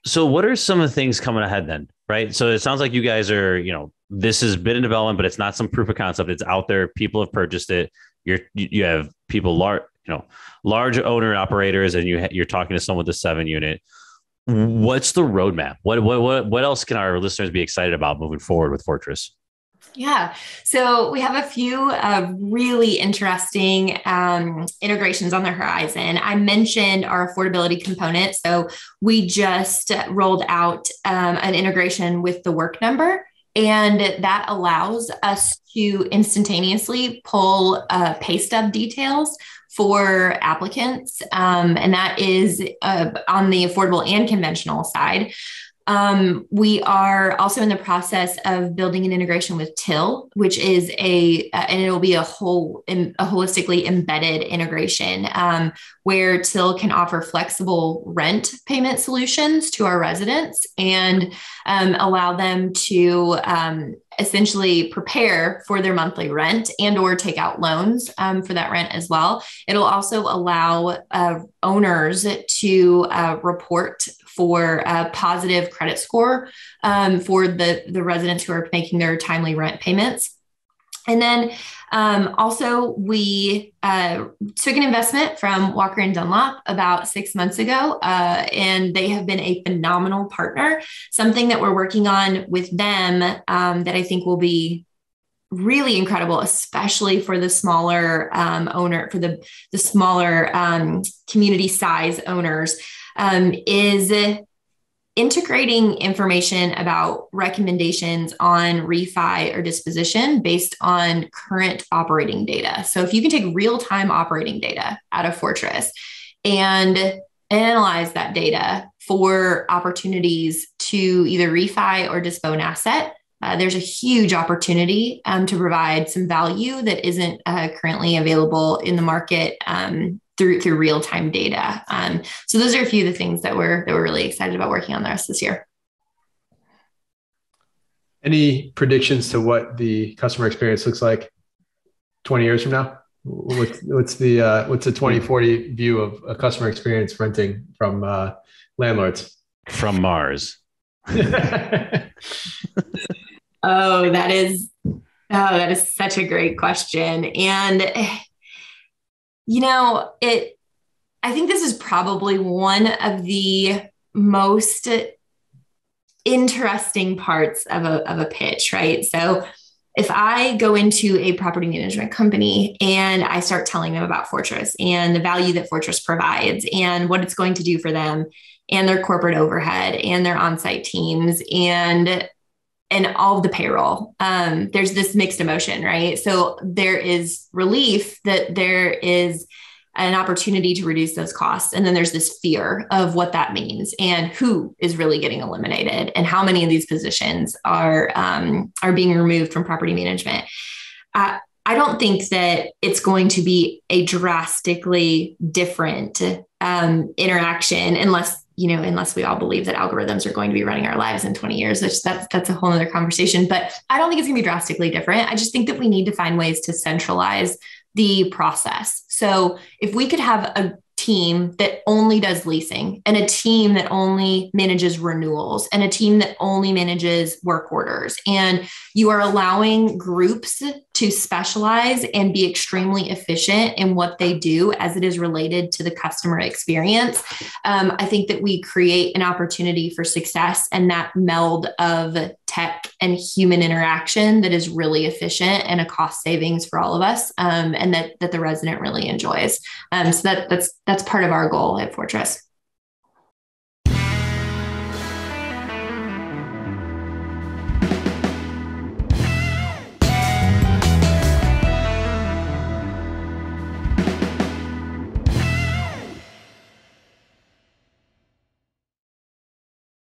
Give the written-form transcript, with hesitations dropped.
So what are some of the things coming ahead then? Right. So it sounds like you guys are, this has been in development, but it's not some proof of concept. It's out there. People have purchased it. You have people large owner operators, and you're talking to someone with a 7 unit. What's the roadmap? What else can our listeners be excited about moving forward with Fortress? Yeah. So we have a few really interesting integrations on the horizon. I mentioned our affordability component. So we just rolled out an integration with the work number, and that allows us to instantaneously pull pay stub details for applicants. And that is on the affordable and conventional side. We are also in the process of building an integration with Till, which is and it'll be a holistically embedded integration where Till can offer flexible rent payment solutions to our residents and allow them to essentially prepare for their monthly rent and or take out loans for that rent as well. It'll also allow owners to report for a positive credit score for the residents who are making their timely rent payments. And then also we took an investment from Walker & Dunlop about 6 months ago, and they have been a phenomenal partner. Something that we're working on with them that I think will be really incredible, especially for the smaller owner, for the smaller community size owners, is integrating information about recommendations on refi or disposition based on current operating data. So if you can take real-time operating data out of Fortress and analyze that data for opportunities to either refi or dispose an asset, there's a huge opportunity to provide some value that isn't currently available in the market through real-time data. So those are a few of the things that we're really excited about working on the rest of this year. Any predictions to what the customer experience looks like 20 years from now? What's the 2040 view of a customer experience renting from landlords? From Mars. That is such a great question. And I think this is probably one of the most interesting parts of a pitch, right? So if I go into a property management company and I start telling them about Fortress and the value that Fortress provides and what it's going to do for them and their corporate overhead and their on-site teams and all of the payroll, there's this mixed emotion, right? So there is relief that there is an opportunity to reduce those costs. And then there's this fear of what that means and who is really getting eliminated and how many of these positions are being removed from property management. I don't think that it's going to be a drastically different interaction unless we all believe that algorithms are going to be running our lives in 20 years, which that's a whole other conversation. But I don't think it's going to be drastically different. I just think that we need to find ways to centralize the process. So if we could have a team that only does leasing and a team that only manages renewals and a team that only manages work orders, and you are allowing groups to specialize and be extremely efficient in what they do as it is related to the customer experience, I think that we create an opportunity for success and that meld of tech and human interaction that is really efficient and a cost savings for all of us, and that the resident really enjoys. So that's part of our goal at Fortress.